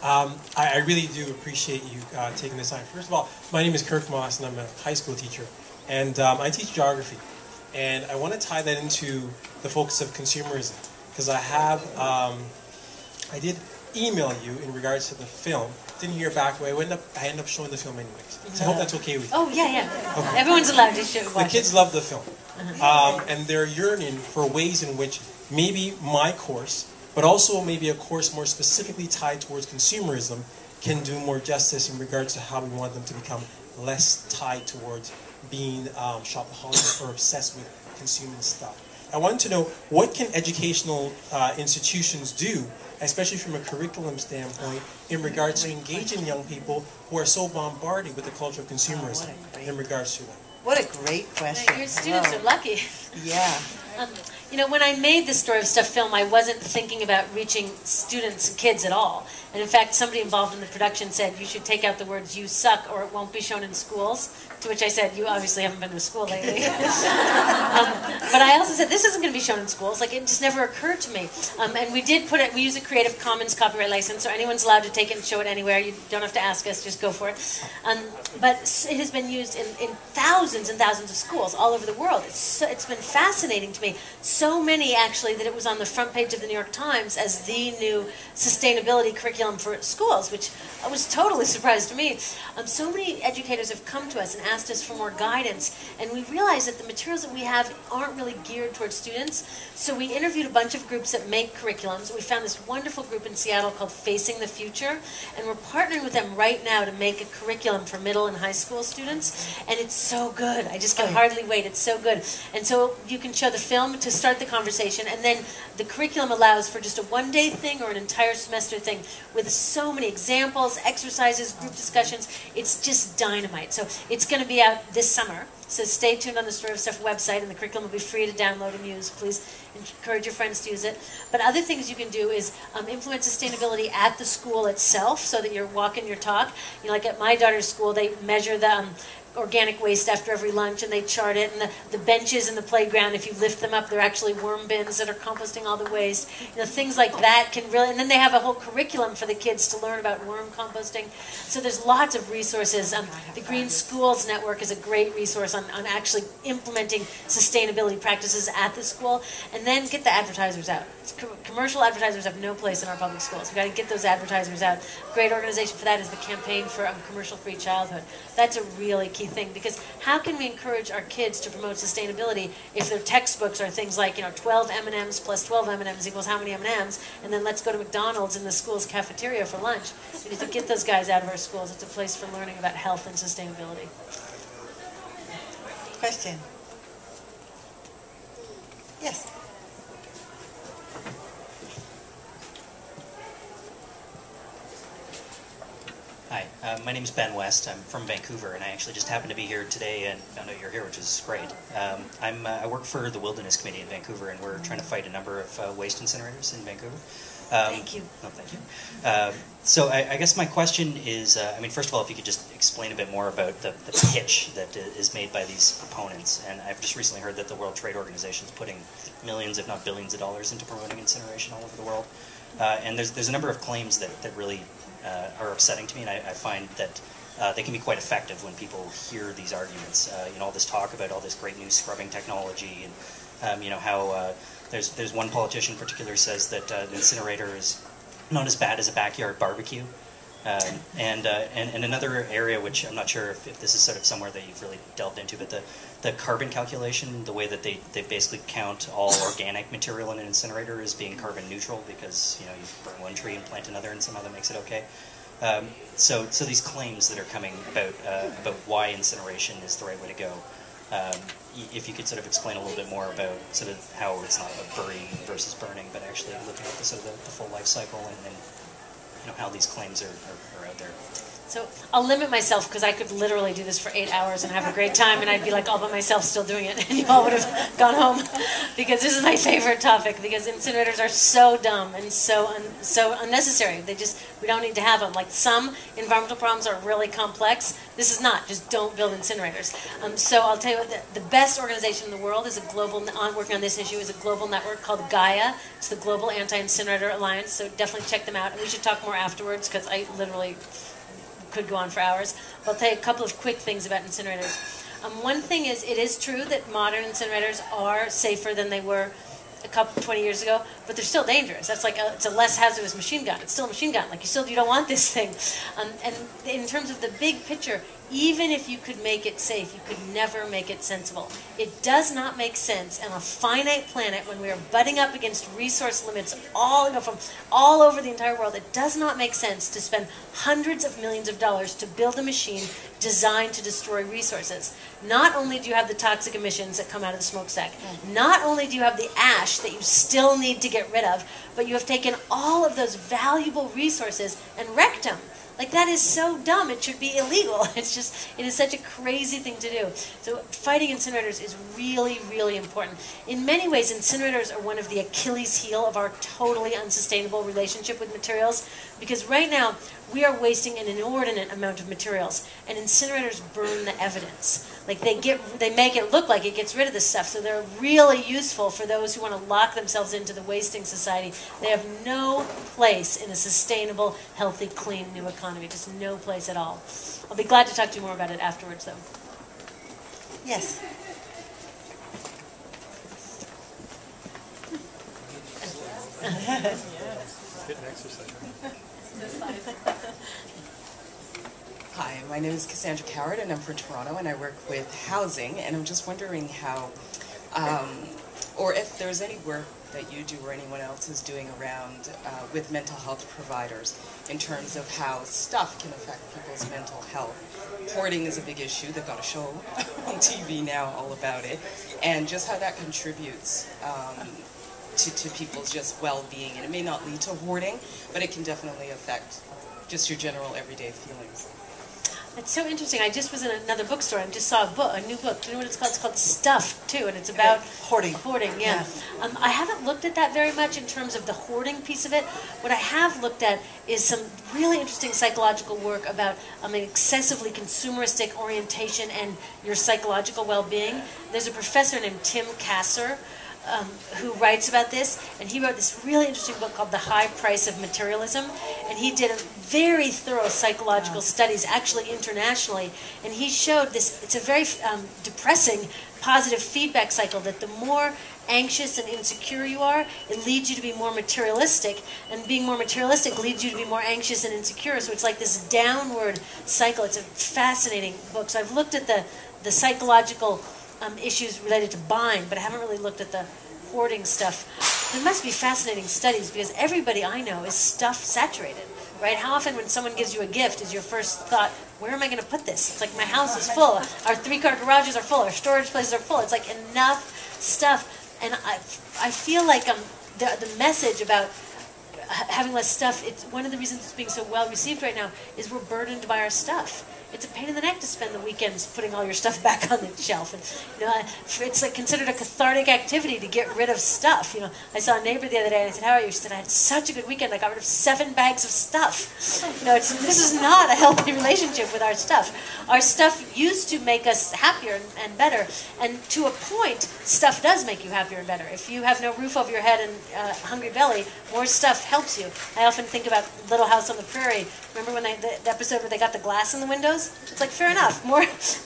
I really do appreciate you taking this time. First of all, my name is Kirk Moss, and I'm a high school teacher. And I teach geography. And I want to tie that into the focus of consumerism. Because I did email you in regards to the film. Didn't hear back, but I ended up showing the film anyways. So I hope that's okay with you. Oh, yeah. Okay. Everyone's allowed to watch it. The kids love the film. And they're yearning for ways in which maybe my course, but also maybe a course more specifically tied towards consumerism, can do more justice in regards to how we want them to become less tied towards being shopaholic or obsessed with consuming stuff. I wanted to know, what can educational institutions do, especially from a curriculum standpoint, in regards to engaging young people who are so bombarded with the culture of consumerism in regards to that? What a great question. Your students are lucky. Yeah. You know, when I made the Story of Stuff film, I wasn't thinking about reaching students and kids at all. And in fact, somebody involved in the production said, you should take out the words "you suck" or it won't be shown in schools. To which I said, you obviously haven't been to school lately. But I also said, this isn't going to be shown in schools. Like, it just never occurred to me. And we did put it, we use a Creative Commons copyright license, so anyone's allowed to take it and show it anywhere. You don't have to ask us, just go for it. But it has been used in thousands and thousands of schools all over the world. It's been fascinating to me. So many, actually, that it was on the front page of the New York Times as the new sustainability curriculum for schools, which was totally surprised to me. So many educators have come to us and asked us for more guidance, and we realized that the materials that we have aren't really geared towards students. So we interviewed a bunch of groups that make curriculums. We found this wonderful group in Seattle called Facing the Future, and we're partnering with them right now to make a curriculum for middle and high school students, and it's so good. I just can hardly wait. It's so good. And so you can show the film to start the conversation, and then the curriculum allows for just a one-day thing or an entire semester thing with so many examples, exercises, group discussions. It's just dynamite. So it's going to be out this summer. So stay tuned on the Story of Stuff website, and the curriculum will be free to download and use. Please encourage your friends to use it. But other things you can do is implement sustainability at the school itself, so that you're walking your talk. You know, like at my daughter's school, they measure the organic waste after every lunch, and they chart it, and the benches in the playground, if you lift them up, they're actually worm bins that are composting all the waste. You know, things like that can really, and then they have a whole curriculum for the kids to learn about worm composting. So there's lots of resources. The Green Schools Network is a great resource on actually implementing sustainability practices at the school, and then get the advertisers out. Commercial advertisers have no place in our public schools. We've got to get those advertisers out. A great organization for that is the Campaign for Commercial-Free Childhood. That's a really key thing, because how can we encourage our kids to promote sustainability if their textbooks are things like, 12 M&Ms plus 12 M&Ms equals how many M&Ms, and then let's go to McDonald's in the school's cafeteria for lunch. We need to get those guys out of our schools. It's a place for learning about health and sustainability. Question. Yes. Hi, my name is Ben West. I'm from Vancouver, and I actually just happened to be here today and found out you're here, which is great. I work for the Wilderness Committee in Vancouver, and we're trying to fight a number of waste incinerators in Vancouver. Thank you. No, thank you. So I guess my question is, first of all, if you could just explain a bit more about the pitch that is made by these proponents. And I've just recently heard that the World Trade Organization is putting millions, if not billions of dollars into promoting incineration all over the world. And there's a number of claims that really are upsetting to me, and I find that they can be quite effective when people hear these arguments. All this talk about all this great new scrubbing technology, and how there's one politician in particular says that an incinerator is not as bad as a backyard barbecue. And another area, which I'm not sure if this is sort of somewhere that you've really delved into, but the carbon calculation, the way that they basically count all organic material in an incinerator as being carbon neutral, because you burn one tree and plant another and somehow that makes it okay. So these claims that are coming about why incineration is the right way to go, if you could sort of explain a little bit more about sort of how it's not about burying versus burning, but actually looking at the sort of the full life cycle and how these claims are out there. So I'll limit myself, because I could literally do this for 8 hours and have a great time, and I'd be like all by myself still doing it, and you all would have gone home, because this is my favorite topic, because incinerators are so dumb and so unnecessary. We don't need to have them. Like, some environmental problems are really complex. This is not. Just don't build incinerators. So I'll tell you what, the best organization in the world is working on this issue is a global network called Gaia. It's the Global Anti-Incinerator Alliance, so definitely check them out. And we should talk more more afterwards because I literally could go on for hours. But I'll tell you a couple of quick things about incinerators. One thing is, it is true that modern incinerators are safer than they were 20 years ago, but they're still dangerous. That's like it's a less hazardous machine gun. It's still a machine gun. Like you don't want this thing. And in terms of the big picture, even if you could make it safe, you could never make it sensible. It does not make sense on a finite planet when we are butting up against resource limits from all over the entire world. It does not make sense to spend hundreds of millions of dollars to build a machine designed to destroy resources. Not only do you have the toxic emissions that come out of the smokestack, not only do you have the ash that you still need to get rid of, but you have taken all of those valuable resources and wrecked them. Like, that is so dumb. It should be illegal. It is such a crazy thing to do. So fighting incinerators is really, really important. In many ways, incinerators are one of the Achilles heel of our totally unsustainable relationship with materials, because right now we are wasting an inordinate amount of materials, and incinerators burn the evidence. Like, they make it look like it gets rid of this stuff, so they're really useful for those who want to lock themselves into the wasting society. They have no place in a sustainable, healthy, clean new economy. Just no place at all. I'll be glad to talk to you more about it afterwards, though. Yes. Get an exercise. Hi, my name is Cassandra Carrot, and I'm from Toronto, and I work with housing, and I'm just wondering how, or if there's any work that you do or anyone else is doing around with mental health providers in terms of how stuff can affect people's mental health. Hoarding is a big issue. They've got a show on TV now all about it, and just how that contributes to people's just well-being. And it may not lead to hoarding, but it can definitely affect just your general everyday feelings. It's so interesting. I just was in another bookstore and just saw a new book. Do you know what it's called? It's called Stuff, too, and it's about Hoarding. Hoarding, yeah. I haven't looked at that very much in terms of the hoarding piece of it. What I have looked at is some really interesting psychological work about an excessively consumeristic orientation and your psychological well-being. There's a professor named Tim Kasser who writes about this, and he wrote this really interesting book called The High Price of Materialism, and he did very thorough psychological studies, actually internationally, and he showed this. It's a very depressing positive feedback cycle, that the more anxious and insecure you are, it leads you to be more materialistic, and being more materialistic leads you to be more anxious and insecure. So it's like this downward cycle. It's a fascinating book. So I've looked at the psychological issues related to buying, but I haven't really looked at the hoarding stuff. There must be fascinating studies, because everybody I know is stuff saturated, right? How often when someone gives you a gift is your first thought, where am I going to put this? It's like, my house is full. Our 3-car garages are full. Our storage places are full. It's like enough stuff. And I feel like the message about having less stuff, it's one of the reasons it's being so well received right now is we're burdened by our stuff. It's a pain in the neck to spend the weekends putting all your stuff back on the shelf, and it's like considered a cathartic activity to get rid of stuff. I saw a neighbor the other day, and I said, "How are you?" She said, "I had such a good weekend. I got rid of 7 bags of stuff." This is not a healthy relationship with our stuff. Our stuff used to make us happier and better, and to a point, stuff does make you happier and better. If you have no roof over your head and a hungry belly, more stuff helps you. I often think about Little House on the Prairie. Remember when the episode where they got the glass in the windows? It's like, fair enough.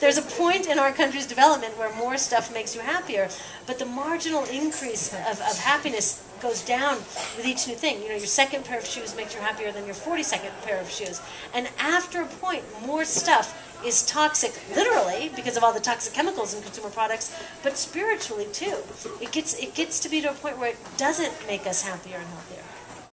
There's a point in our country's development where more stuff makes you happier, but the marginal increase of happiness goes down with each new thing. Your second pair of shoes makes you happier than your 42nd pair of shoes. And after a point, more stuff is toxic, literally, because of all the toxic chemicals in consumer products, but spiritually too. It gets to be to a point where it doesn't make us happier and healthier.